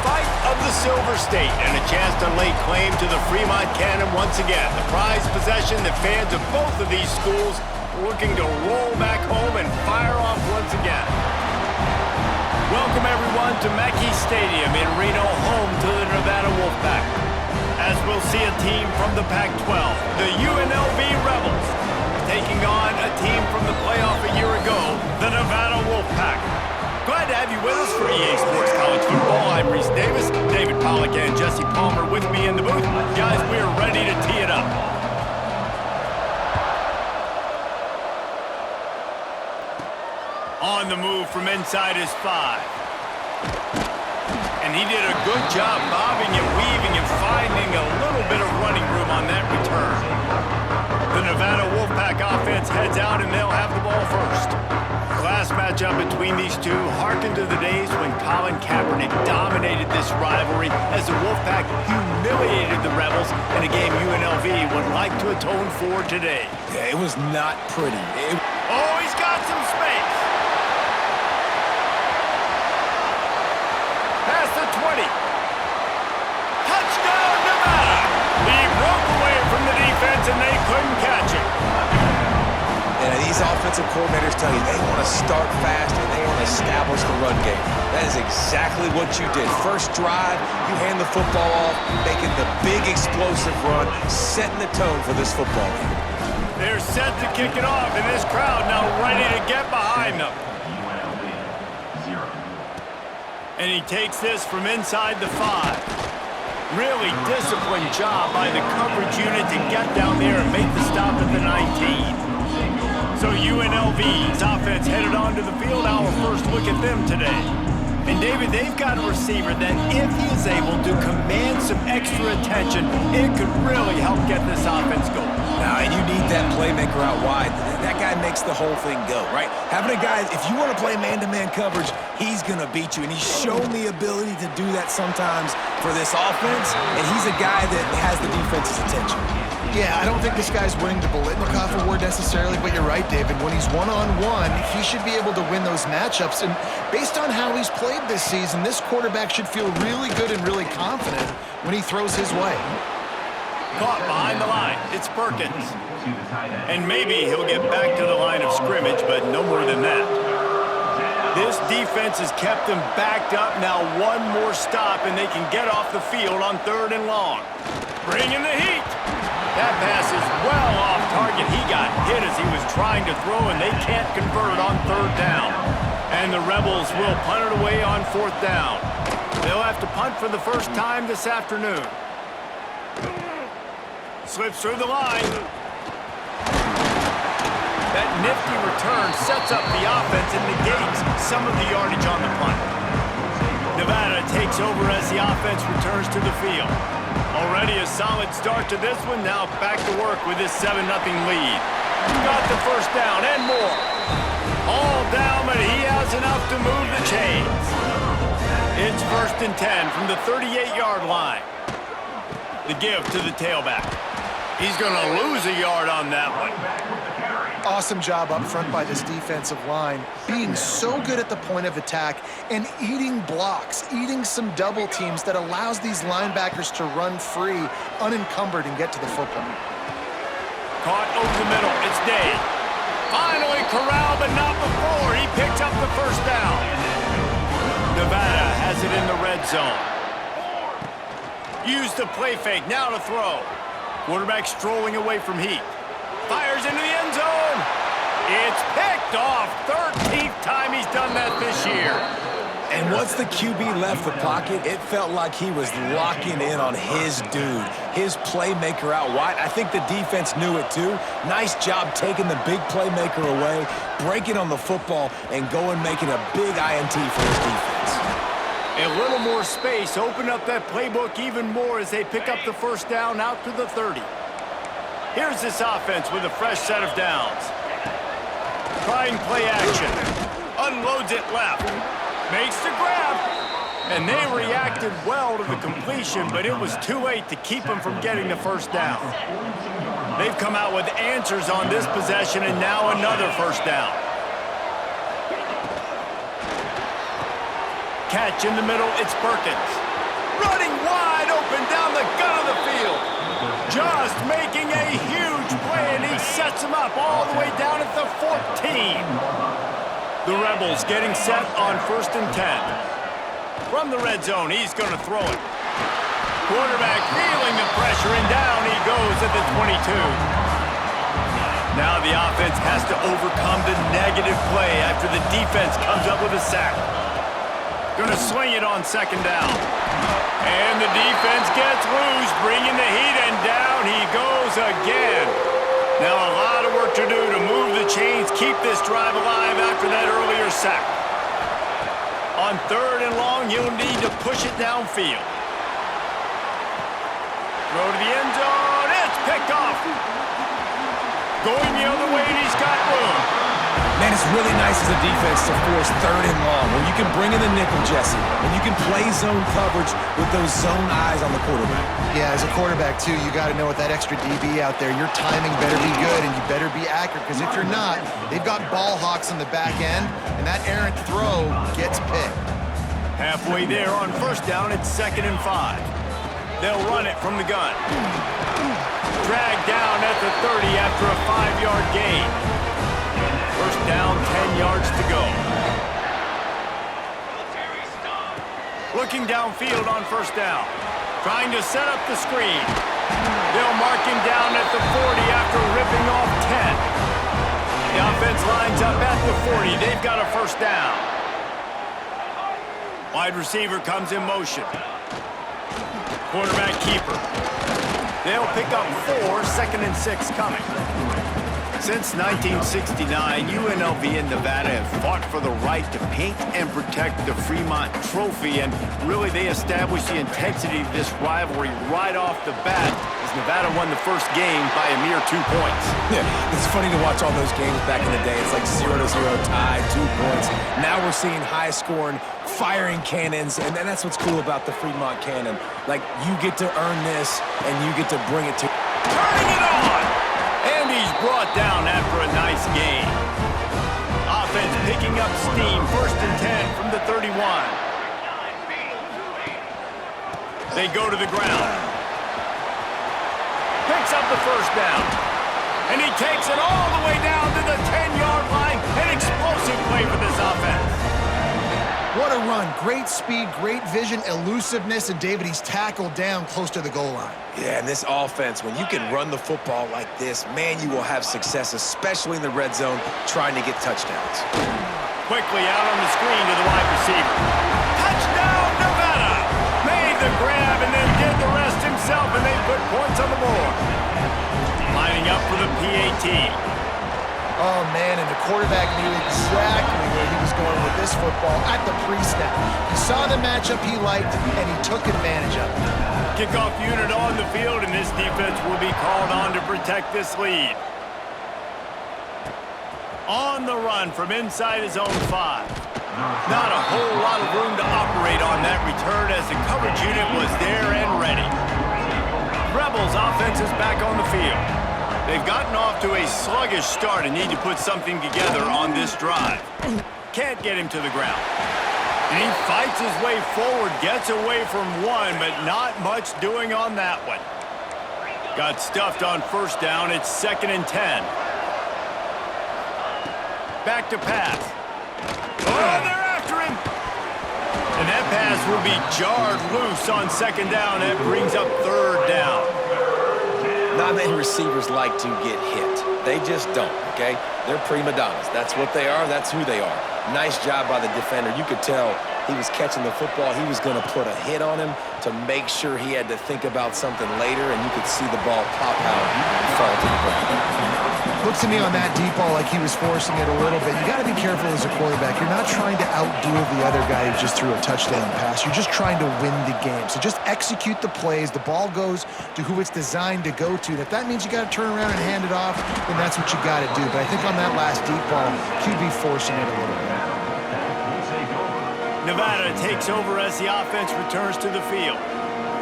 fight of the Silver State and a chance to lay claim to the Fremont Cannon once again. The prized possession that fans of both of these schools are looking to roll back home and fire off once again. Welcome everyone to Mackey Stadium in Reno, home to the Nevada Wolfpack. As we'll see a team from the Pac-12, the UNLV Rebels, taking on a team from the playoff a year ago, the Nevada Wolfpack. Glad to have you with us for EA Sports College Football. I'm Reese Davis, David Pollack and Jesse Palmer with me in the booth. Guys, we are ready to tee it up. On the move from inside his 5. And he did a good job bobbing and weaving and finding a little bit of running room on that return. The Nevada Wolfpack offense heads out and they'll have the ball first. The last matchup between these two harkened to the days when Colin Kaepernick dominated this rivalry as the Wolfpack humiliated the Rebels in a game UNLV would like to atone for today. Yeah, it was not pretty. Oh, he's got some space. Past the 20. Touchdown, Nevada! He broke away from the defense and they couldn't catch him. And these offensive coordinators tell you they want to start fast and they want to establish the run game. That is exactly what you did. First drive, you hand the football off, making the big explosive run, setting the tone for this football game. They're set to kick it off, and this crowd now ready to get behind them. And he takes this from inside the 5. Really disciplined job by the coverage unit to get down there and make the stop at the 19. So UNLV's offense headed onto the field. Our first look at them today. And David, they've got a receiver that if he is able to command some extra attention, it could really help get this offense going. Now, and you need that playmaker out wide. That guy makes the whole thing go, right? Having a guy, if you want to play man-to-man coverage, he's going to beat you. And he's shown the ability to do that sometimes for this offense. And he's a guy that has the defense's attention. Yeah, I don't think this guy's winning the Biletnikoff Award necessarily, but you're right, David. When he's one-on-one, he should be able to win those matchups. And based on how he's played this season, this quarterback should feel really good and really confident when he throws his way. Caught behind the line. It's Perkins. And maybe he'll get back to the line of scrimmage, but no more than that. This defense has kept them backed up. Now one more stop, and they can get off the field on 3rd and long. Bring in the heat. That pass is well off target. He got hit as he was trying to throw, and they can't convert on 3rd down. And the Rebels will punt it away on 4th down. They'll have to punt for the first time this afternoon. Slips through the line. That nifty return sets up the offense and negates some of the yardage on the punt. Nevada takes over as the offense returns to the field. Already a solid start to this one. Now back to work with this 7-0 lead. Got the first down and more. All down, but he has enough to move the chains. It's 1st and 10 from the 38-yard line. The give to the tailback. He's going to lose a yard on that one. Awesome job up front by this defensive line, being so good at the point of attack and eating blocks, eating some double teams that allows these linebackers to run free, unencumbered, and get to the football. Caught over the middle. It's Day. Finally corralled, but not before. He picks up the first down. Nevada has it in the red zone. Use the play fake. Now to throw. Quarterback strolling away from Heat. Fires into the end zone. It's picked off. 13th time he's done that this year. And once the QB left the pocket, it felt like he was locking in on his dude, his playmaker out wide. I think the defense knew it too. Nice job taking the big playmaker away, breaking on the football, and going making a big INT for his defense. A little more space opened up that playbook even more as they pick up the first down out to the 30. Here's this offense with a fresh set of downs. Trying play action. Unloads it left. Makes the grab. And they reacted well to the completion, but it was too late to keep them from getting the first down. They've come out with answers on this possession, and now another first down. Catch in the middle, it's Perkins. running wide open down the gut of the field. Just making a huge play, and he sets him up all the way down at the 14. The Rebels getting set on 1st and 10. From the red zone, he's going to throw it. Quarterback feeling the pressure, and down he goes at the 22. Now the offense has to overcome the negative play after the defense comes up with a sack. Going to swing it on 2nd down. And the defense gets loose, bringing the heat, and down he goes again. Now a lot of work to do to move the chains, keep this drive alive after that earlier sack. On 3rd and long, he'll need to push it downfield. Throw to the end zone. It's picked off. Going the other way, and he's got room. Man, it's really nice as a defense to force 3rd and long, where you can bring in the nickel, Jesse, and you can play zone coverage with those zone eyes on the quarterback. Yeah, as a quarterback, too, you got to know with that extra DB out there, your timing better be good and you better be accurate, because if you're not, they've got ball hawks on the back end, and that errant throw gets picked. Halfway there on 1st down, it's 2nd and 5. They'll run it from the gun. Dragged down at the 30 after a 5-yard gain. 1st down, 10 yards to go. Looking downfield on 1st down. Trying to set up the screen. They'll mark him down at the 40 after ripping off 10. The offense lines up at the 40. They've got a 1st down. Wide receiver comes in motion. Quarterback keeper. They'll pick up 4, 2nd and 6 coming. Since 1969, UNLV and Nevada have fought for the right to paint and protect the Fremont Trophy, and really they established the intensity of this rivalry right off the bat as Nevada won the first game by a mere 2 points. Yeah, it's funny to watch all those games back in the day. It's like 0-0 tie, 2 points. Now we're seeing high-scoring, firing cannons, and that's what's cool about the Fremont Cannon. Like, you get to earn this, and you get to bring it to... Turning it on! And he's brought down after a nice game. Offense picking up steam, 1st and 10 from the 31. They go to the ground. Picks up the 1st down. And he takes it all the way down to the 10-yard line. An explosive play for this offense. What a run. Great speed, great vision, elusiveness, and David, he's tackled down close to the goal line. Yeah, and this offense, when you can run the football like this, man, you will have success, especially in the red zone, trying to get touchdowns. Quickly out on the screen to the wide receiver. Touchdown, Nevada! Made the grab and then did the rest himself, and they put points on the board. Lining up for the PAT. Oh, man, and the quarterback knew exactly where he was going with this football at the pre-snap. He saw the matchup he liked, and he took advantage of it. Kickoff unit on the field, and this defense will be called on to protect this lead. On the run from inside his own 5. Not a whole lot of room to operate on that return as the coverage unit was there and ready. Rebels offense is back on the field. They've gotten off to a sluggish start and need to put something together on this drive. Can't get him to the ground. And he fights his way forward, gets away from one, but not much doing on that one. Got stuffed on 1st down. It's 2nd and 10. Back to pass. Oh, they're after him. And that pass will be jarred loose on 2nd down. That brings up 3rd down. Not many receivers like to get hit. They just don't, okay? They're prima donnas. That's what they are. That's who they are. Nice job by the defender. You could tell he was catching the football. He was going to put a hit on him to make sure he had to think about something later, and you could see the ball pop out and fall to the ground. Looks to me on that deep ball like he was forcing it a little bit. You got to be careful as a quarterback. You're not trying to outduel the other guy who just threw a touchdown pass. You're just trying to win the game. So just execute the plays. The ball goes to who it's designed to go to. And if that means you got to turn around and hand it off, then that's what you got to do. But I think on that last deep ball, QB forcing it a little bit. Nevada takes over as the offense returns to the field.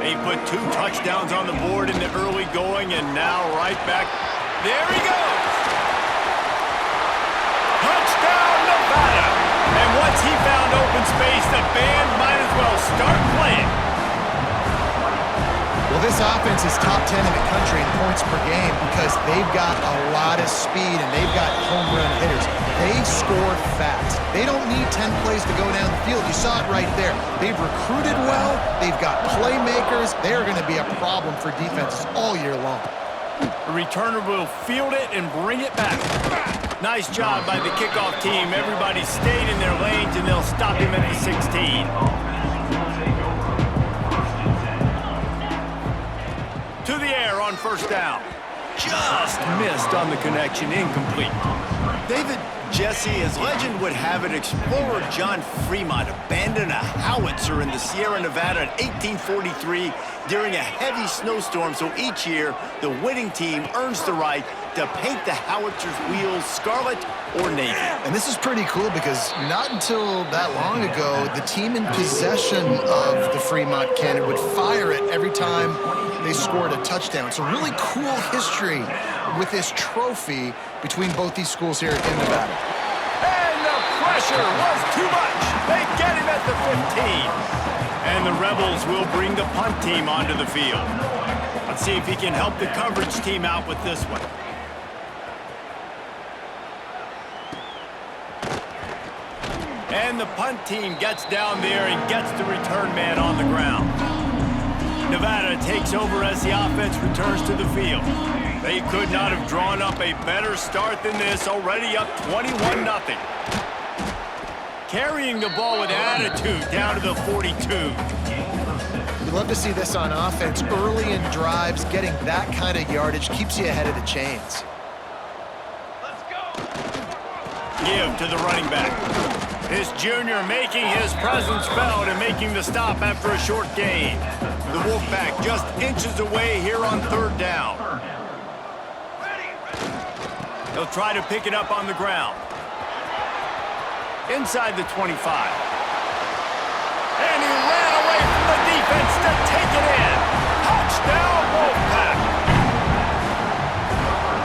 They put 2 touchdowns on the board in the early going, and now right back. There he goes! Touchdown, Nevada! And once he found open space, the band might as well start playing. Well, this offense is top 10 in the country in points per game because they've got a lot of speed and they've got home run hitters. They score fast. They don't need 10 plays to go down the field. You saw it right there. They've recruited well. They've got playmakers. They're going to be a problem for defenses all year long. The returner will field it and bring it back. Nice job by the kickoff team. Everybody stayed in their lanes, and they'll stop him at the 16. To the air on first down. Just missed on the connection, incomplete. David, Jesse, as legend would have it, explorer John Fremont abandoned a howitzer in the Sierra Nevada in 1843 during a heavy snowstorm, so each year the winning team earns the right to paint the howitzer's wheels scarlet or navy. And this is pretty cool because not until that long ago, the team in possession of the Fremont cannon would fire it every time they scored a touchdown. So really cool history with this trophy between both these schools here in Nevada. And the pressure was too much. They get him at the 15. And the Rebels will bring the punt team onto the field. Let's see if he can help the coverage team out with this one. And the punt team gets down there and gets the return man on the ground. Nevada takes over as the offense returns to the field. They could not have drawn up a better start than this, already up 21-0. Carrying the ball with attitude down to the 42. We'd love to see this on offense. Early in drives, getting that kind of yardage keeps you ahead of the chains. Let's go. Give to the running back. This junior making his presence felt and making the stop after a short gain. The Wolfpack just inches away here on third down. They'll try to pick it up on the ground. Inside the 25. And he ran away from the defense to take it in. Touchdown, Wolfpack.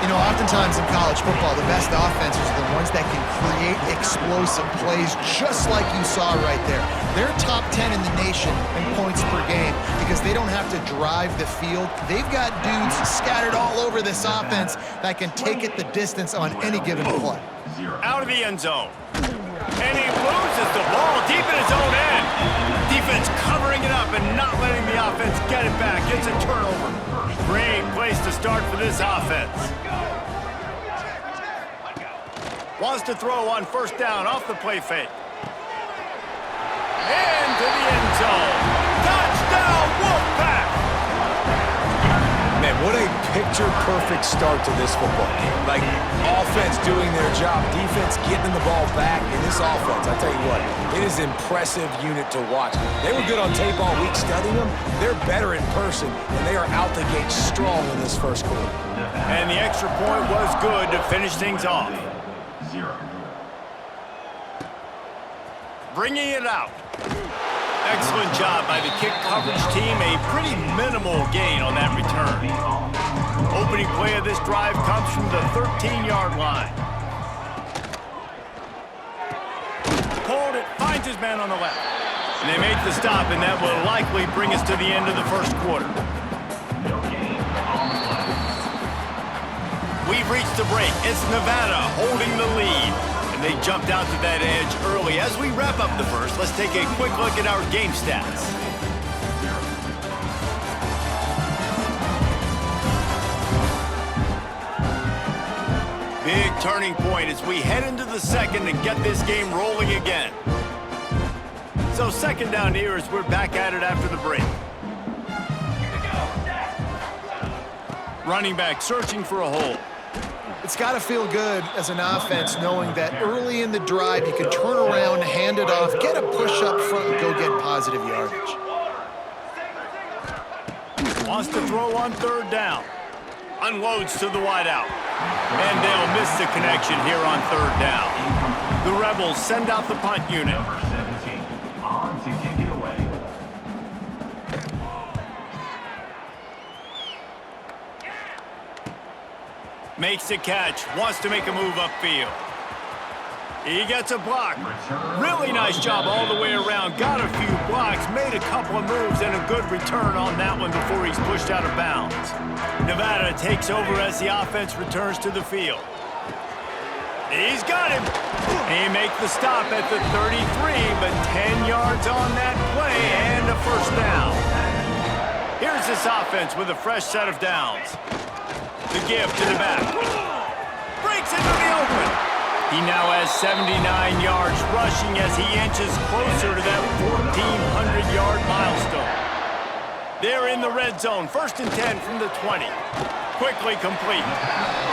You know, oftentimes in college football, the best offenses are the ones that can create explosive plays just like you saw right there. They're top 10 in the nation in points per game because they don't have to drive the field. They've got dudes scattered all over this offense that can take it the distance on any given play. Out of the end zone. And he loses the ball deep in his own end. Defense covering it up and not letting the offense get it back. It's a turnover. Great place to start for this offense. Wants to throw on first down off the play fake. Into the end zone. Touchdown, Wolfpack! Man, what a picture-perfect start to this football game. Like, offense doing their job, defense getting the ball back, and this offense, I tell you what, it is an impressive unit to watch. They were good on tape all week studying them. They're better in person, and they are out the gate strong in this first quarter. And the extra point was good to finish things off. Bringing it out. Excellent job by the kick coverage team. A pretty minimal gain on that return. Opening play of this drive comes from the 13-yard line. Pulled it, finds his man on the left. And they make the stop, and that will likely bring us to the end of the first quarter. We've reached the break. It's Nevada holding the lead. They jumped out to that edge early. As we wrap up the first, let's take a quick look at our game stats. Big turning point as we head into the second and get this game rolling again. So second down here as we're back at it after the break. Running back searching for a hole. It's got to feel good as an offense knowing that early in the drive you can turn around, hand it off, get a push up front, and go get positive yardage. Wants to throw on third down. Unloads to the wideout. And they'll miss the connection here on third down. The Rebels send out the punt unit. Makes the catch, wants to make a move upfield. He gets a block. Really nice job all the way around. Got a few blocks, made a couple of moves, and a good return on that one before he's pushed out of bounds. Nevada takes over as the offense returns to the field. He's got him. He makes the stop at the 33, but 10 yards on that play and a first down. Here's this offense with a fresh set of downs. The give to the back. Breaks into the open. He now has 79 yards rushing as he inches closer to that 1,400-yard milestone. They're in the red zone, 1st and 10 from the 20. Quickly complete.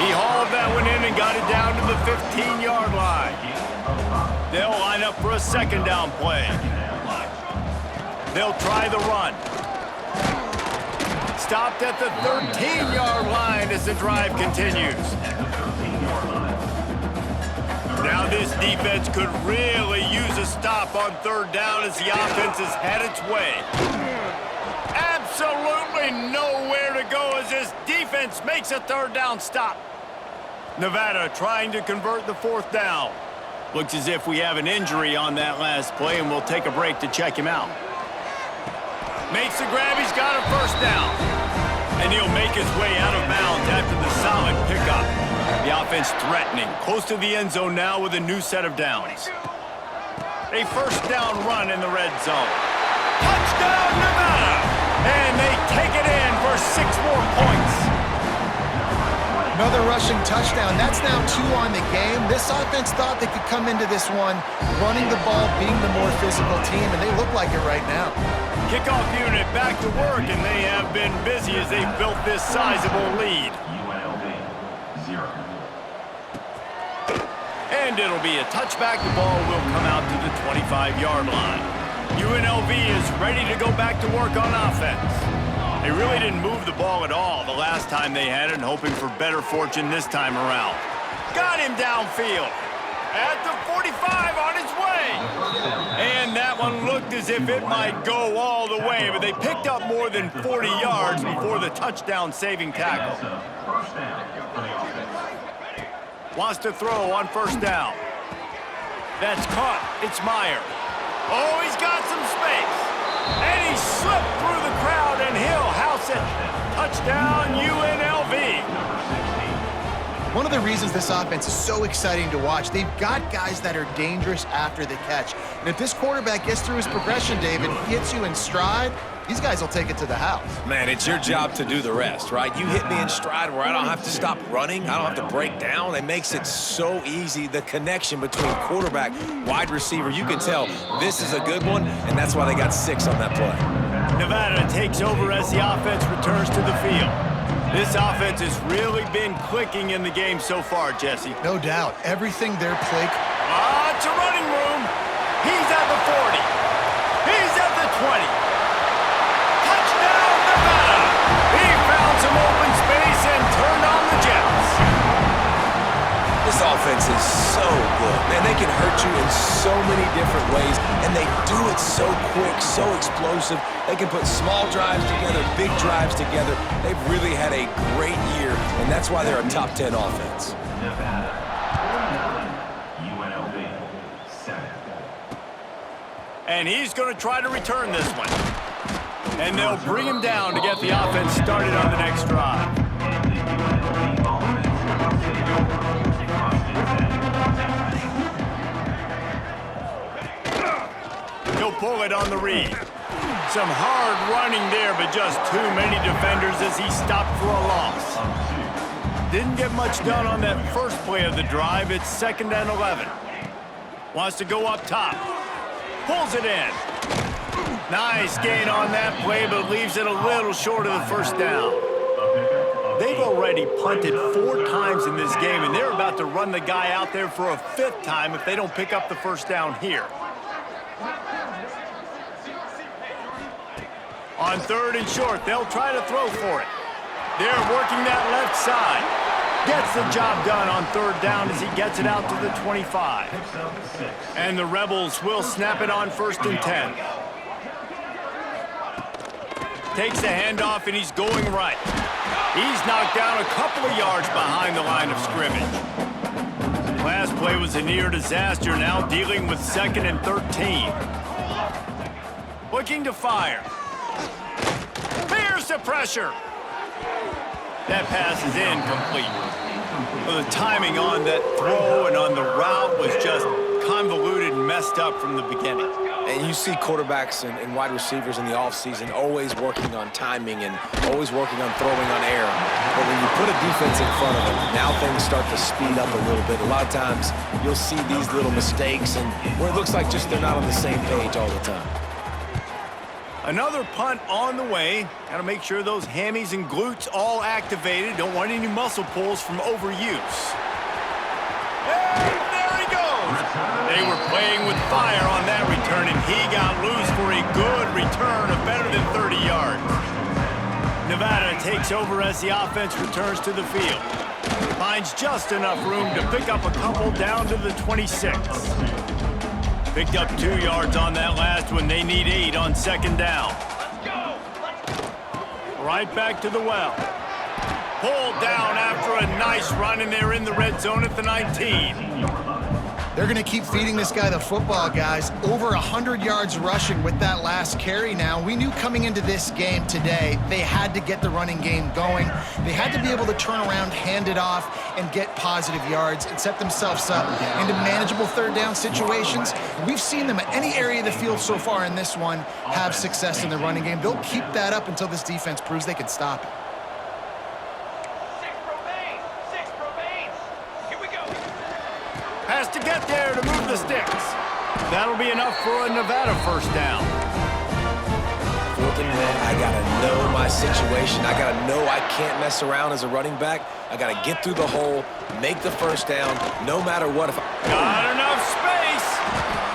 He hauled that one in and got it down to the 15-yard line. They'll line up for a second down play. They'll try the run. Stopped at the 13-yard line as the drive continues. Now this defense could really use a stop on 3rd down as the offense has had its way. Absolutely nowhere to go as this defense makes a 3rd down stop. Nevada trying to convert the 4th down. Looks as if we have an injury on that last play, and we'll take a break to check him out. Makes the grab, he's got a 1st down. And he'll make his way out of bounds after the solid pickup. The offense threatening, close to the end zone now with a new set of downs. A 1st down run in the red zone. Touchdown, Nevada! And they take it in for 6 more points. Another rushing touchdown. That's now 2 on the game. This offense thought they could come into this one running the ball, being the more physical team, and they look like it right now. Kickoff unit back to work, and they have been busy as they've built this sizable lead. UNLV, 0. And it'll be a touchback. The ball will come out to the 25-yard line. UNLV is ready to go back to work on offense. They really didn't move the ball at all the last time they had it, hoping for better fortune this time around. Got him downfield. At the 45 on his way. And that one looked as if it might go all the way, but they picked up more than 40 yards before the touchdown-saving tackle. Wants to throw on 1st down. That's caught. It's Meyer. Oh, he's got some space. And he slipped through the crowd, and he'll house it. Touchdown, UNLV. One of the reasons this offense is so exciting to watch, they've got guys that are dangerous after the catch. And if this quarterback gets through his progression, David, hits you in stride, these guys will take it to the house. Man, it's your job to do the rest, right? You hit me in stride where I don't have to stop running. I don't have to break down. It makes it so easy, the connection between quarterback, wide receiver. You can tell this is a good one, and that's why they got 6 on that play. Nevada takes over as the offense returns to the field. This offense has really been clicking in the game so far, Jesse. No doubt. Everything they're playing. It's a running room. He's at the 40. He's at the 20. Touchdown, Nevada! He found some open space and turned on the Jets. This offense is so good. Man, they can hurt you in so many different ways, and they do it so quick, so explosive. They can put small drives together, big drives together. They've really had a great year, and that's why they're a top 10 offense. Nevada, 49, UNLV, 7. And he's going to try to return this one. And they'll bring him down to get the offense started on the next drive. He'll pull it on the read. Some hard running there, but just too many defenders as he stopped for a loss. Didn't get much done on that first play of the drive. It's 2nd and 11. Wants to go up top. Pulls it in. Nice gain on that play, but leaves it a little short of the 1st down. They've already punted 4 times in this game, and they're about to run the guy out there for a 5th time if they don't pick up the 1st down here. On 3rd and short, they'll try to throw for it. They're working that left side. Gets the job done on 3rd down as he gets it out to the 25. And the Rebels will snap it on 1st and 10. Takes the handoff, and he's going right. He's knocked down a couple of yards behind the line of scrimmage. Last play was a near disaster, now dealing with 2nd and 13. Looking to fire. Here's the pressure. That pass is incomplete. Well, the timing on that throw and on the route was just convoluted and messed up from the beginning. And you see quarterbacks and wide receivers in the offseason always working on timing and always working on throwing on air. But when you put a defense in front of them, now things start to speed up a little bit. A lot of times you'll see these little mistakes and where it looks like just they're not on the same page all the time. Another punt on the way. Got to make sure those hammies and glutes all activated. Don't want any muscle pulls from overuse. And there he goes. They were playing with fire on that return, and he got loose for a good return of better than 30 yards. Nevada takes over as the offense returns to the field. Finds just enough room to pick up a couple down to the 26. Picked up 2 yards on that last one. They need 8 on 2nd down. Right back to the well. Pulled down after a nice run, and they're in the red zone at the 19. They're going to keep feeding this guy the football, guys. Over 100 yards rushing with that last carry now. We knew coming into this game today, they had to get the running game going. They had to be able to turn around, hand it off, and get positive yards and set themselves up into manageable 3rd down situations. And we've seen them at any area of the field so far in this one have success in the running game. They'll keep that up until this defense proves they can stop it. Has to get there to move the sticks. That'll be enough for a Nevada 1st down. 4th and 1, I gotta know my situation. I gotta know I can't mess around as a running back. I gotta get through the hole, make the 1st down, no matter what. Got enough space.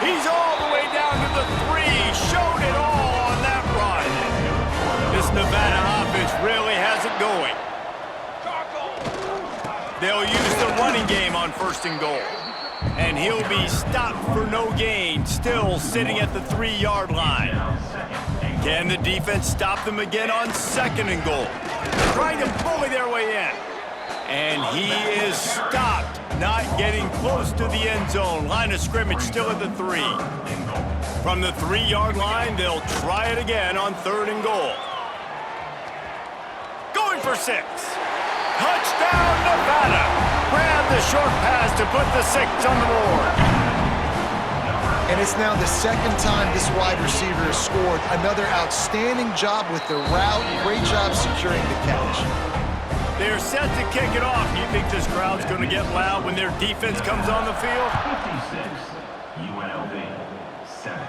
He's all the way down to the 3. Showed it all on that run. This Nevada offense really has it going. They'll use the running game on 1st and goal. And he'll be stopped for no gain, still sitting at the 3-yard line. Can the defense stop them again on 2nd and goal? Trying to bully their way in. And he is stopped, not getting close to the end zone. Line of scrimmage still at the 3. From the 3-yard line, they'll try it again on 3rd and goal. Going for 6. Touchdown, Nevada! Grab the short pass to put the 6 on the board. And it's now the 2nd time this wide receiver has scored. Another outstanding job with the route. Great job securing the catch. They're set to kick it off. Do you think this crowd's going to get loud when their defense comes on the field? 56, UNLV, 7.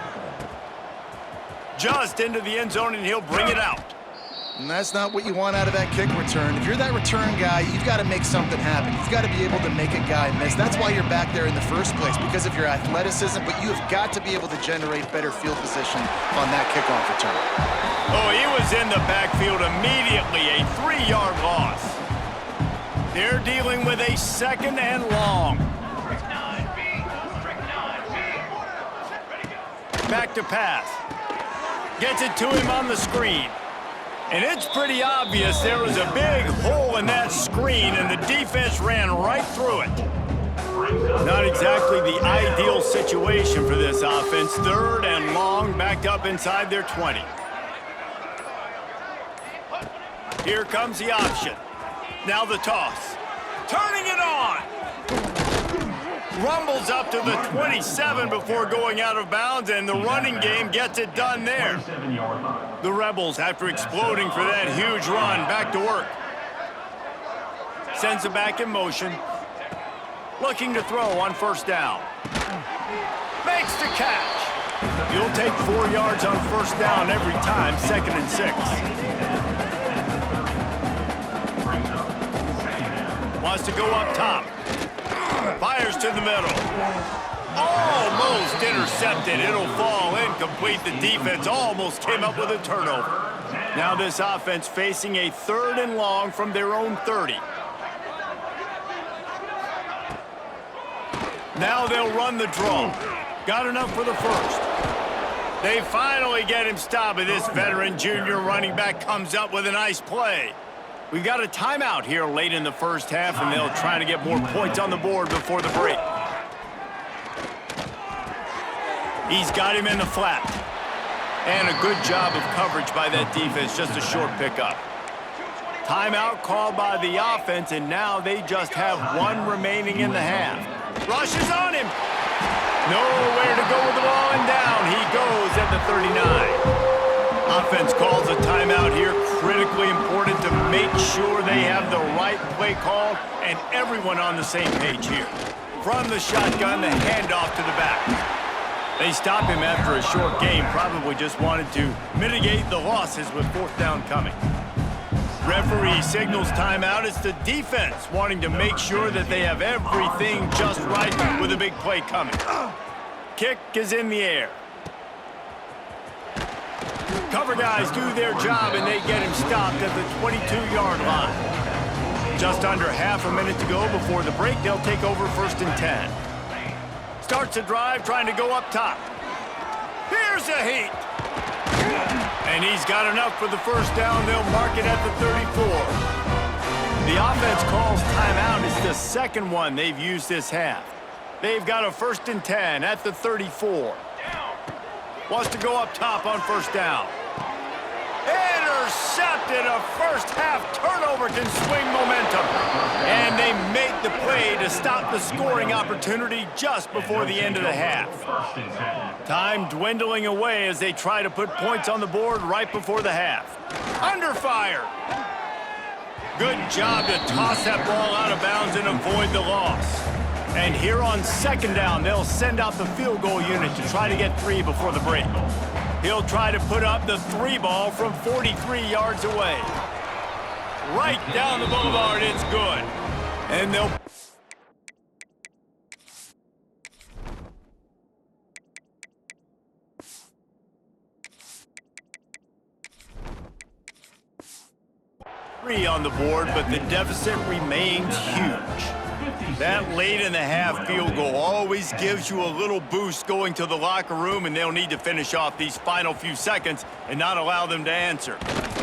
Just into the end zone, and he'll bring it out. And that's not what you want out of that kick return. If you're that return guy, you've got to make something happen. You've got to be able to make a guy miss. That's why you're back there in the first place, because of your athleticism, but you have got to be able to generate better field position on that kickoff return. Oh, he was in the backfield immediately, a 3-yard loss. They're dealing with a 2nd and long. Back to pass. Gets it to him on the screen. And it's pretty obvious there was a big hole in that screen, and the defense ran right through it. Not exactly the ideal situation for this offense. 3rd and long, backed up inside their 20. Here comes the option. Now the toss. Turning it on. Rumbles up to the 27 before going out of bounds, and the running game gets it done there. The Rebels, after exploding for that huge run, back to work. Sends it back in motion. Looking to throw on 1st down. Makes the catch. You'll take 4 yards on 1st down every time, 2nd and 6. Wants to go up top. Fires to the middle. Almost intercepted. It'll fall incomplete. The defense almost came up with a turnover. Now this offense facing a 3rd and long from their own 30. Now they'll run the draw. Got enough for the 1st. They finally get him stopped, and this veteran junior running back comes up with a nice play. We've got a timeout here late in the 1st half, and they'll try to get more points on the board before the break. He's got him in the flat. And a good job of coverage by that defense, just a short pickup. Timeout called by the offense, and now they just have one remaining in the half. Rush is on him. Nowhere to go with the ball, and down he goes at the 39. Offense calls a timeout here. Critically important to make sure they have the right play called and everyone on the same page here. From the shotgun, the handoff to the back. They stop him after a short game, probably just wanted to mitigate the losses with fourth down coming. Referee signals timeout. It's the defense wanting to make sure that they have everything just right with a big play coming. Kick is in the air. Cover guys do their job, and they get him stopped at the 22-yard line. Just under half a minute to go before the break. They'll take over 1st and 10. Starts a drive trying to go up top. Here's a heat. And he's got enough for the first down. They'll mark it at the 34. The offense calls timeout. It's the second one they've used this half. They've got a 1st and 10 at the 34. Wants to go up top on first down. Intercepted. A first half turnover can swing momentum. And they make the play to stop the scoring opportunity just before the end of the half. Time dwindling away as they try to put points on the board right before the half. Under fire. Good job to toss that ball out of bounds and avoid the loss. And here on second down, they'll send out the field goal unit to try to get 3 before the break. He'll try to put up the 3 ball from 43 yards away. Right down the boulevard, it's good. And they'll... on the board, but the deficit remains huge. That late in the half field goal always gives you a little boost going to the locker room, and they'll need to finish off these final few seconds and not allow them to answer.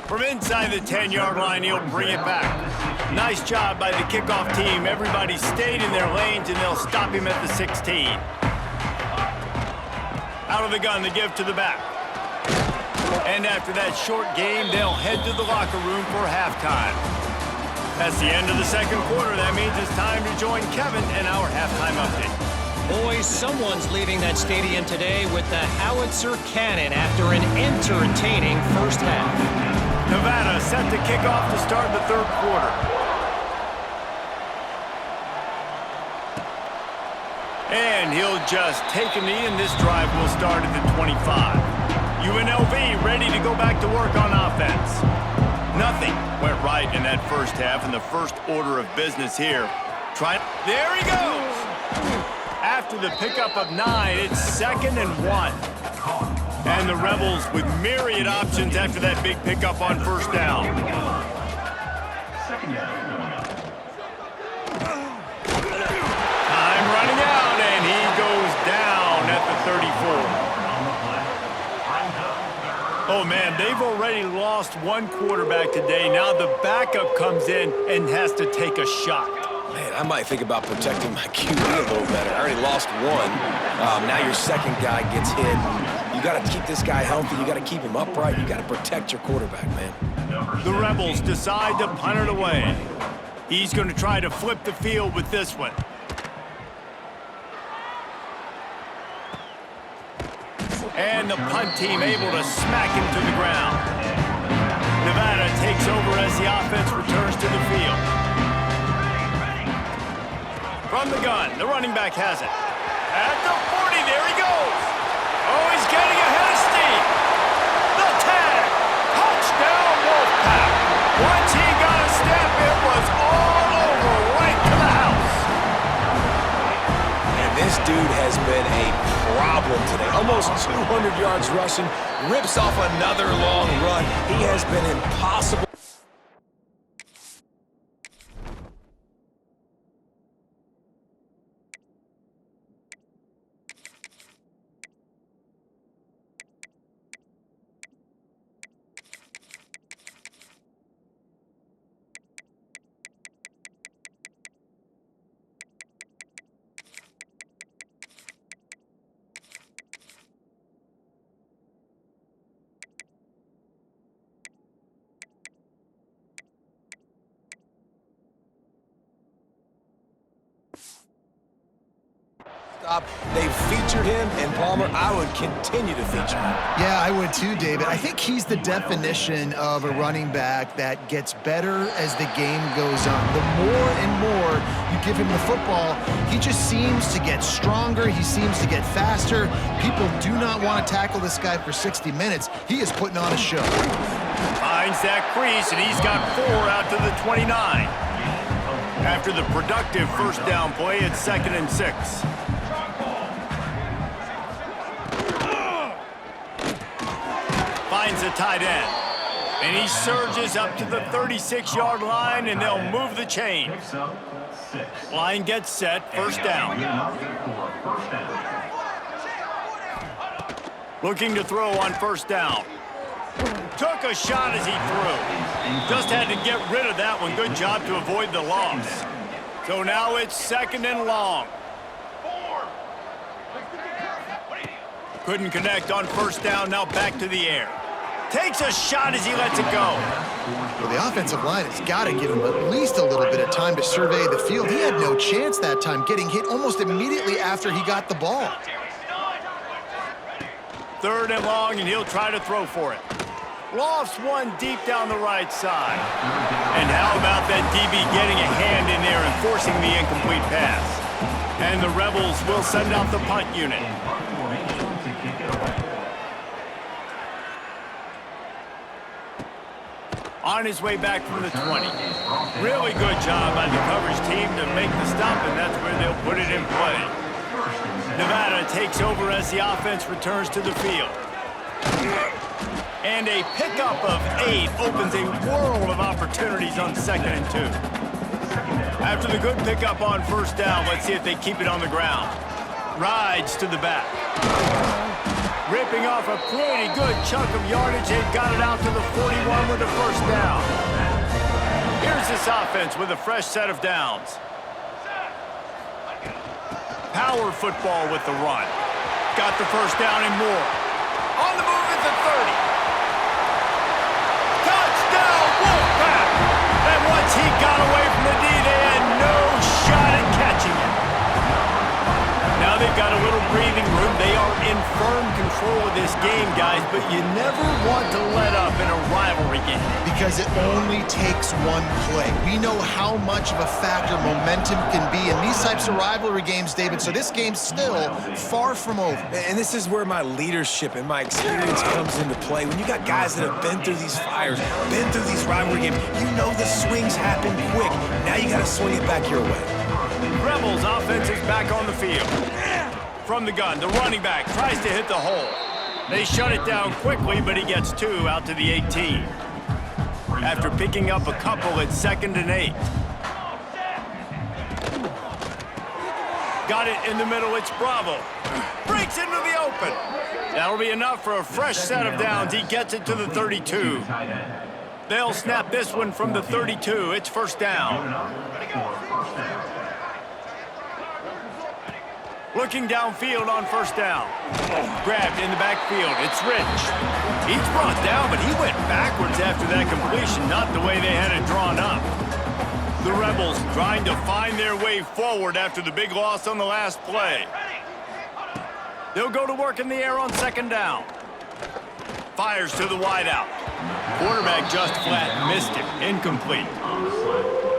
From inside the 10-yard line, he'll bring it back. Nice job by the kickoff team. Everybody stayed in their lanes, and they'll stop him at the 16. Out of the gun, the give to the back. And after that short game, they'll head to the locker room for halftime. That's the end of the second quarter. That means it's time to join Kevin in our halftime update. Boys, someone's leaving that stadium today with the howitzer cannon after an entertaining first half. Nevada set to kick off to start the third quarter. And he'll just take a knee, and this drive will start at the 25. UNLV ready to go back to work on offense. Nothing went right in that first half, and the first order of business here. There he goes! After the pickup of 9, it's 2nd and 1. And the Rebels with myriad options after that big pickup on first down. Time running out, and he goes down at the 34. Oh, man, they've already lost one quarterback today. Now the backup comes in and has to take a shot. Man, I might think about protecting my QB a little better. I already lost one. Now your second guy gets hit. You got to keep this guy healthy. You got to keep him upright. You got to protect your quarterback, man. The Rebels decide to punt it away. He's going to try to flip the field with this one. And the punt team able to smack him to the ground. Nevada takes over as the offense returns to the field. From the gun, the running back has it. At the 40, there he goes. Oh, he's getting ahead of steam. The tag. Touchdown, Wolfpack. Once he got a step, it was all over right to the house. And this dude has been a problem today. Almost 200 yards rushing, rips off another long run. He has been impossible. stop. They've featured him, and Palmer, I would continue to feature him. Yeah, I would too, David. I think he's the definition of a running back that gets better as the game goes on. The more and more you give him the football, he just seems to get stronger. He seems to get faster. People do not want to tackle this guy for 60 minutes. He is putting on a show. Finds that crease, and he's got 4 out to the 29. After the productive first down play, it's 2nd and 6. Finds a tight end. And he surges up to the 36-yard line, and they'll move the chains. Line gets set, first down. Looking to throw on first down. Took a shot as he threw. Just had to get rid of that one. Good job to avoid the loss. So now it's 2nd and long. Couldn't connect on first down. Now back to the air. Takes a shot as he lets it go. Well, the offensive line has got to give him at least a little bit of time to survey the field. He had no chance that time, getting hit almost immediately after he got the ball. 3rd and long, and he'll try to throw for it. Lofts one deep down the right side. And how about that DB getting a hand in there and forcing the incomplete pass? And the Rebels will send out the punt unit. On his way back from the 20. Really good job by the coverage team to make the stop, and that's where they'll put it in play. Nevada takes over as the offense returns to the field. And a pickup of 8 opens a world of opportunities on 2nd and 2. After the good pickup on first down, let's see if they keep it on the ground. Rides to the back. Ripping off a pretty good chunk of yardage. They've got it out to the 41 with the first down. Here's this offense with a fresh set of downs. Power football with the run. Got the first down and more. On the move at the 30. Touchdown, Wolfpack! And once he got away from the D, they had no shot at catching it. Now they've got a little breathing room. They are in firm control of this game, guys, but you never want to let up in a rivalry game. Because it only takes one play. We know how much of a factor momentum can be in these types of rivalry games, David, so this game's still far from over. And this is where my leadership and my experience comes into play. When you got guys that have been through these fires, been through these rivalry games, you know the swings happen quick. Now you got to swing it back your way. Rebels offense is back on the field. From the gun, the running back tries to hit the hole. They shut it down quickly, but he gets 2 out to the 18. After picking up a couple, it's 2nd and 8. Got it in the middle, it's Bravo. Breaks into the open. That'll be enough for a fresh set of downs. He gets it to the 32. They'll snap this one from the 32. It's first down. Looking downfield on first down. Grabbed in the backfield. It's Rich. He's brought down, but he went backwards after that completion, not the way they had it drawn up. The Rebels trying to find their way forward after the big loss on the last play. They'll go to work in the air on 2nd down. Fires to the wideout. Quarterback just flat missed it. Incomplete.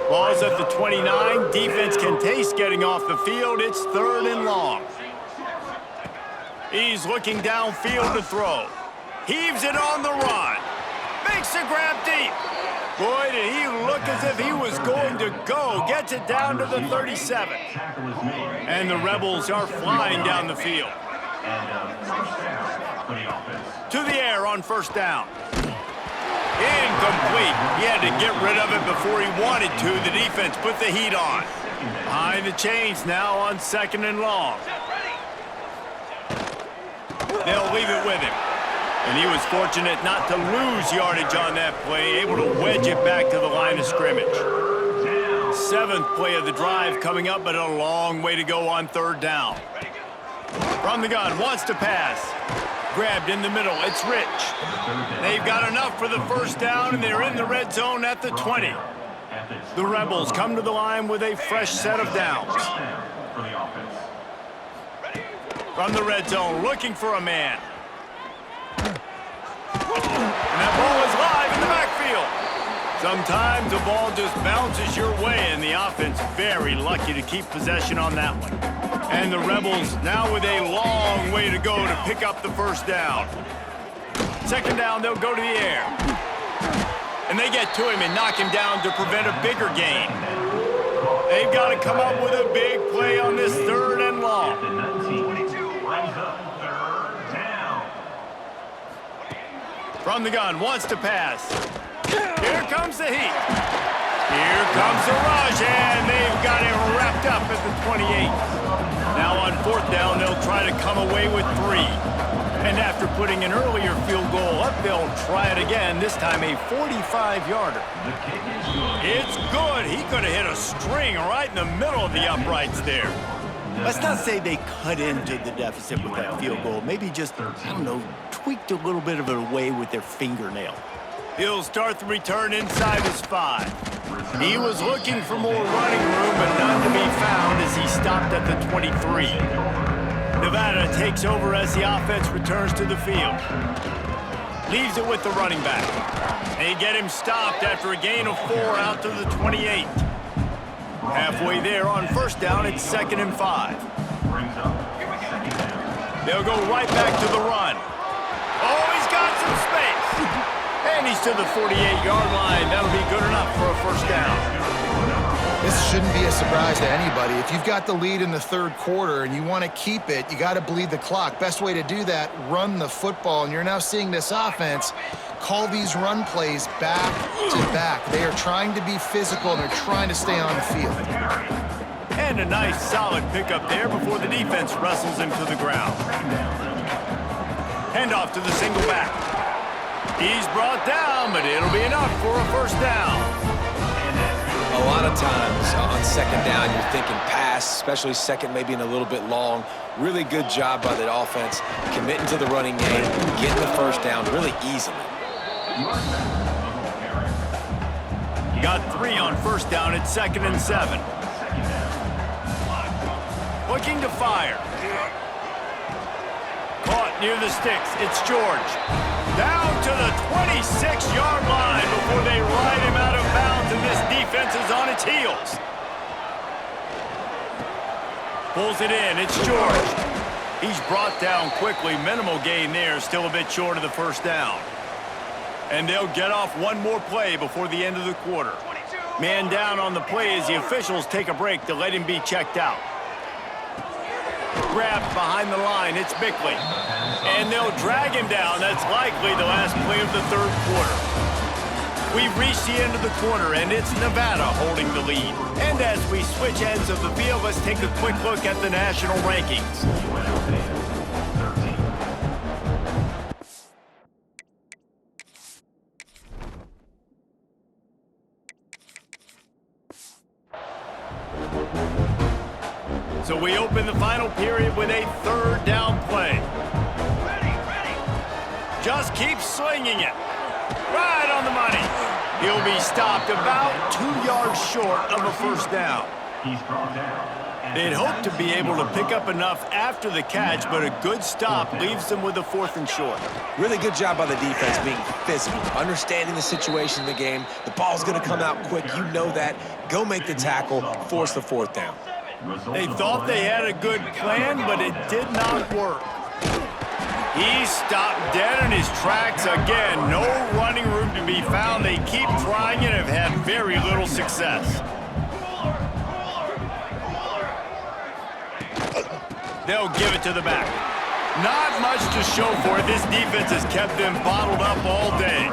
Ball's at the 29. Defense can taste getting off the field. It's 3rd and long. He's looking downfield to throw. Heaves it on the run. Makes a grab deep. Boy, did he look as if he was going to go. Gets it down to the 37. And the Rebels are flying down the field. To the air on first down. Incomplete. He had to get rid of it before he wanted to. The defense put the heat on. Behind the chains now on 2nd and long. They'll leave it with him. And he was fortunate not to lose yardage on that play, able to wedge it back to the line of scrimmage. 7th play of the drive coming up, but a long way to go on 3rd down. From the gun, wants to pass. Grabbed in the middle, it's Rich. They've got enough for the first down, and they're in the red zone at the 20. The Rebels come to the line with a fresh set of downs. From the red zone, looking for a man. And that ball is live in the backfield. Sometimes the ball just bounces your way, and the offense very lucky to keep possession on that one. And the Rebels now with a long way to go to pick up the first down. Second down, they'll go to the air. And they get to him and knock him down to prevent a bigger gain. They've got to come up with a big play on this third and long. From the gun, wants to pass. Here comes the heat. Here comes the rush, and they've got him wrapped up at the 28. Now on fourth down, they'll try to come away with 3. And after putting an earlier field goal up, they'll try it again, this time a 45-yarder. It's good. He could have hit a string right in the middle of the uprights there. Let's not say they cut into the deficit with that field goal. Maybe just, I don't know, tweaked a little bit of it away with their fingernail. He'll start the return inside his 5. He was looking for more running room, but none to be found as he stopped at the 23. Nevada takes over as the offense returns to the field. Leaves it with the running back. They get him stopped after a gain of 4 out to the 28. Halfway there on first down, it's 2nd and 5. They'll go right back to the run. Oh, he's got some space. And he's to the 48-yard line. That'll be good enough for a first down. This shouldn't be a surprise to anybody. If you've got the lead in the third quarter and you want to keep it, you got to bleed the clock. Best way to do that, run the football. And you're now seeing this offense call these run plays back to back. They are trying to be physical, and they're trying to stay on the field. And a nice, solid pickup there before the defense wrestles him to the ground. Handoff to the single back. He's brought down, but it'll be enough for a first down. A lot of times on second down, you're thinking pass, especially second, maybe in a little bit long. Really good job by the offense, committing to the running game, getting the first down really easily. Got 3 on first down at 2nd and 7. Looking to fire. Caught near the sticks. It's George. Down to the 26-yard line before they ride him out of bounds, and this defense is on its heels. Pulls it in. It's George. He's brought down quickly. Minimal gain there. Still a bit short of the first down. And they'll get off one more play before the end of the quarter. Man down on the play as the officials take a break to let him be checked out. Grabbed behind the line, it's Bickley. And they'll drag him down. That's likely the last play of the third quarter. We've reached the end of the quarter, and it's Nevada holding the lead. And as we switch ends of the field, let's take a quick look at the national rankings. So we open the final period with a third down play. Ready. Just keep slinging it. Right on the money. He'll be stopped about 2 yards short of a first down. They'd hoped to be able to pick up enough after the catch, but a good stop leaves them with a 4th and short. Really good job by the defense being physical, understanding the situation of the game. The ball's going to come out quick. You know that. Go make the tackle, force the 4th down. They thought they had a good plan, but it did not work. He stopped dead in his tracks again. No running room to be found. They keep trying and have had very little success. They'll give it to the back. Not much to show for it. This defense has kept them bottled up all day.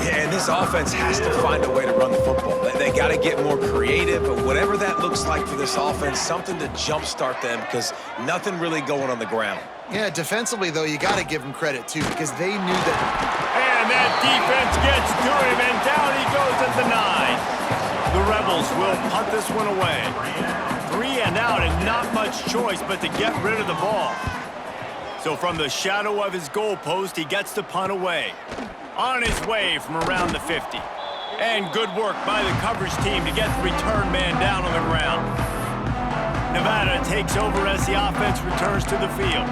Yeah, and this offense has to find a way to run the football. They got to get more creative, but whatever that looks like for this offense, something to jumpstart them because nothing really going on the ground. Yeah, defensively, though, you got to give them credit, too, because they knew that. And that defense gets to him, and down he goes at the 9. The Rebels will punt this one away. 3 and out, and not much choice but to get rid of the ball. So from the shadow of his goalpost, he gets the punt away. On his way from around the 50. And good work by the coverage team to get the return man down on the ground. Nevada takes over as the offense returns to the field.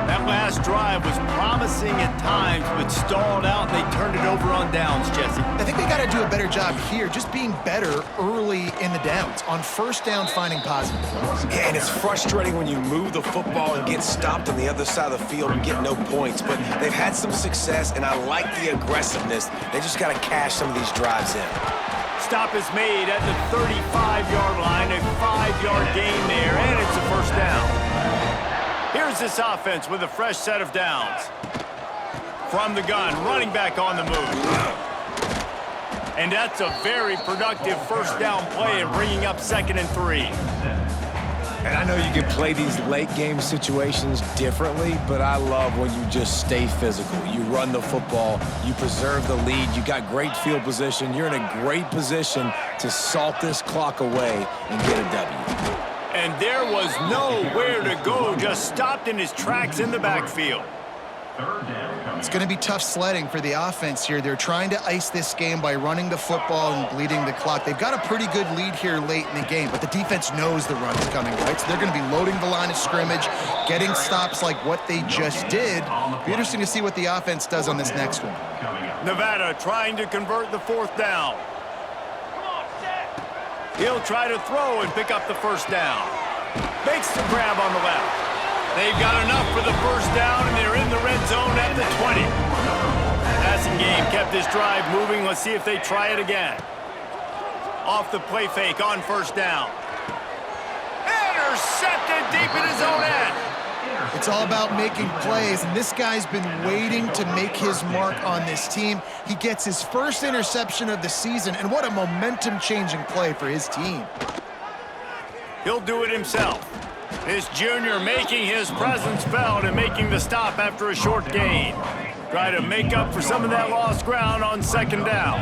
That last drive was promising at times, but stalled out, and they turned it over on downs, Jesse. I think they got to do a better job here, just being better early in the downs. On first down, finding positive plays. Yeah, and it's frustrating when you move the football and get stopped on the other side of the field and get no points. But they've had some success, and I like the aggressiveness. They just got to cash some of these drives in. Stop is made at the 35-yard line, a 5-yard gain there, and it's a first down. Here's this offense with a fresh set of downs. From the gun, running back on the move. And that's a very productive first down play and bringing up 2nd and 3. And I know you can play these late game situations differently, but I love when you just stay physical. You run the football, you preserve the lead, you got great field position, you're in a great position to salt this clock away and get a W. And there was nowhere to go, just stopped in his tracks in the backfield. It's going to be tough sledding for the offense here. They're trying to ice this game by running the football and bleeding the clock. They've got a pretty good lead here late in the game, but the defense knows the run's coming, right? So they're going to be loading the line of scrimmage, getting stops like what they just did. Be interesting to see what the offense does on this next one. Nevada trying to convert the 4th down. He'll try to throw and pick up the first down. Makes the grab on the left. They've got enough for the first down, and they're in the red zone at the 20. Passing game kept this drive moving. Let's see if they try it again. Off the play fake on first down. Intercepted deep in his own end. It's all about making plays, and this guy's been waiting to make his mark on this team. He gets his first interception of the season, and what a momentum-changing play for his team. He'll do it himself. This junior making his presence felt and making the stop after a short gain. Try to make up for some of that lost ground on 2nd down.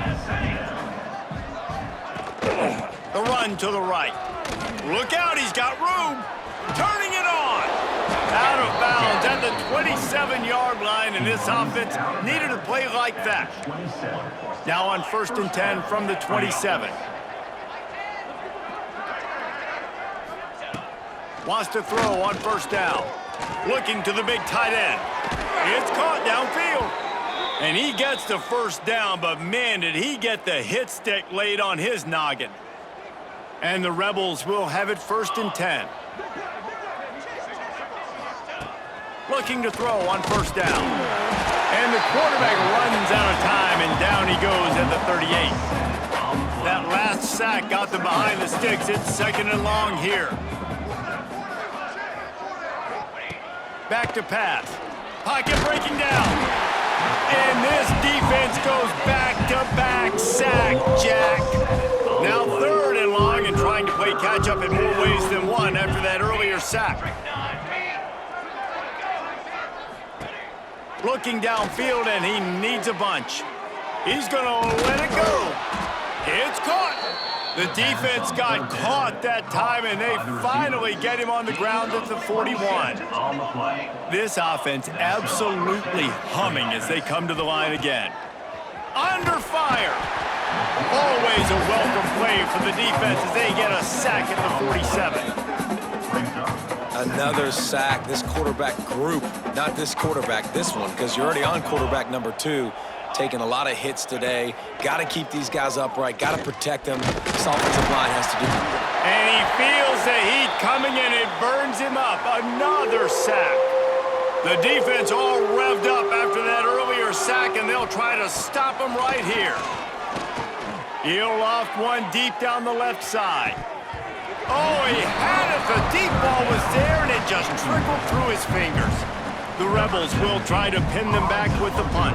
The run to the right. Look out, he's got room. Turning it on. Out of bounds at the 27-yard line, and this offense needed a play like that. Now on 1st and 10 from the 27. Wants to throw on first down. Looking to the big tight end. It's caught downfield. And he gets the first down, but man, did he get the hit stick laid on his noggin. And the Rebels will have it 1st and 10. Looking to throw on first down. And the quarterback runs out of time, and down he goes at the 38. That last sack got them behind the sticks. It's 2nd and long here. Back to pass. Pocket breaking down. And this defense goes back-to-back sack, Jack. Now 3rd and long, and trying to play catch-up in more ways than one after that earlier sack. Looking downfield, and he needs a bunch. He's going to let it go. It's caught. The defense got caught that time, and they finally get him on the ground at the 41. This offense absolutely humming as they come to the line again. Under fire. Always a welcome play for the defense as they get a sack at the 47. Another sack. This quarterback group, not this quarterback, this one, because you're already on quarterback number 2. Taking a lot of hits today. Got to keep these guys upright. Got to protect them. This offensive line has to do it. And he feels the heat coming, and it burns him up. Another sack. The defense all revved up after that earlier sack, and they'll try to stop him right here. He'll loft one deep down the left side. Oh, he had it. The deep ball was there, and it just trickled through his fingers. The Rebels will try to pin them back with the punt.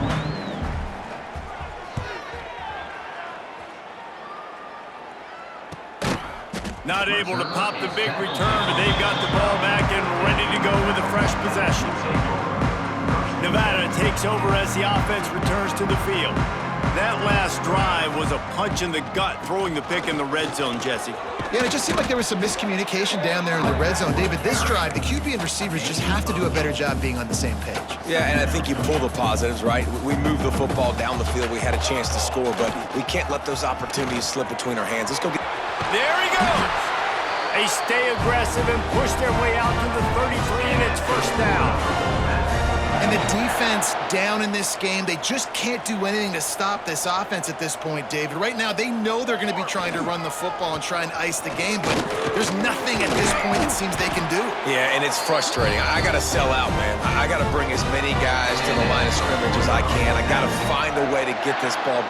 Not able to pop the big return, but they've got the ball back and ready to go with a fresh possession. Nevada takes over as the offense returns to the field. That last drive was a punch in the gut, throwing the pick in the red zone, Jesse. Yeah, it just seemed like there was some miscommunication down there in the red zone. David, this drive, the QB and receivers just have to do a better job being on the same page. Yeah, and I think you pull the positives, right? We moved the football down the field. We had a chance to score, but we can't let those opportunities slip between our hands. Let's go get... There he goes. They stay aggressive and push their way out to the 33, and it's first down. And the defense down in this game, they just can't do anything to stop this offense at this point, David. Right now, they know they're going to be trying to run the football and try and ice the game, but there's nothing at this point it seems they can do. Yeah, and it's frustrating. I got to sell out, man. I got to bring as many guys to the line of scrimmage as I can. I got to find a way to get this ball.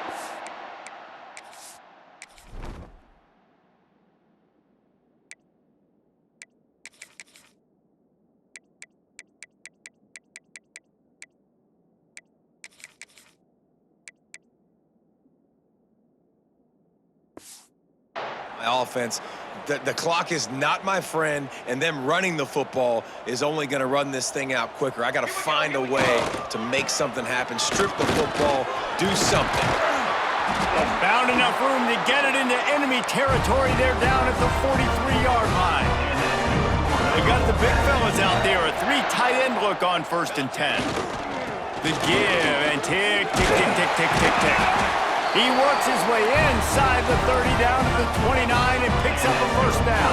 My offense, the clock is not my friend, and them running the football is only going to run this thing out quicker. I got to find a way to make something happen, strip the football, do something. Found enough room to get it into enemy territory. They're down at the 43-yard line. They got the big fellas out there. A 3 tight end look on 1st and 10. The give and tick, tick, tick, tick, tick, tick, tick. He works his way inside the 30 down to the 29 and picks up a first down.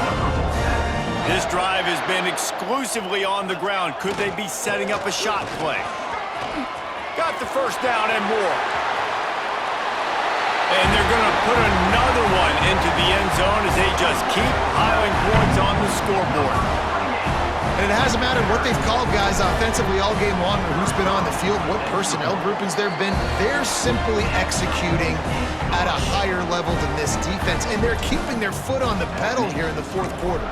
This drive has been exclusively on the ground. Could they be setting up a shot play? Got the first down and more. And they're going to put another one into the end zone as they just keep piling points on the scoreboard. And it hasn't mattered what they've called guys offensively all game long or who's been on the field, what personnel groupings there have been. They're simply executing at a higher level than this defense, and they're keeping their foot on the pedal here in the 4th quarter.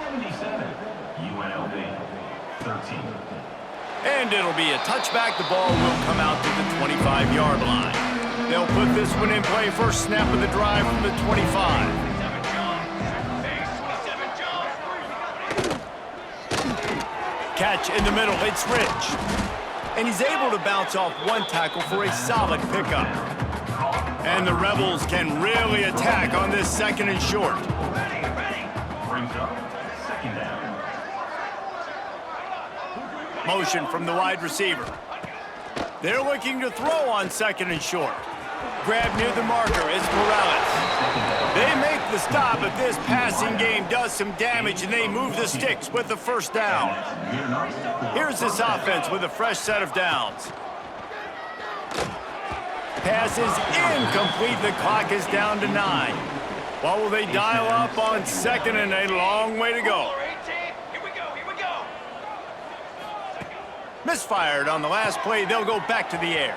77, UNLV, 13. And it'll be a touchback. The ball will come out to the 25-yard line. They'll put this one in play. First snap of the drive from the 25. Catch in the middle, it's Rich. And he's able to bounce off one tackle for a solid pickup. And the Rebels can really attack on this 2nd and short. Brings up 2nd down. Motion from the wide receiver. They're looking to throw on 2nd and short. Grab near the marker, it's Morales. They make the stop, but this passing game does some damage, and they move the sticks with the first down. Here's this offense with a fresh set of downs. Pass is incomplete. The clock is down to 9. What will they dial up on 2nd and a long way to go? Misfired on the last play. They'll go back to the air.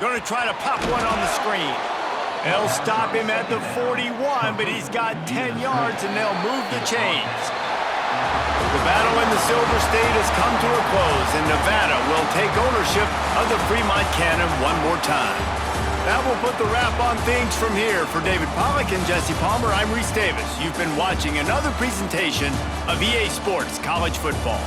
Going to try to pop one on the screen. They'll stop him at the 41, but he's got 10 yards, and they'll move the chains. The battle in the Silver State has come to a close, and Nevada will take ownership of the Fremont Cannon one more time. That will put the wrap on things from here. For David Pollack and Jesse Palmer, I'm Reese Davis. You've been watching another presentation of EA Sports College Football.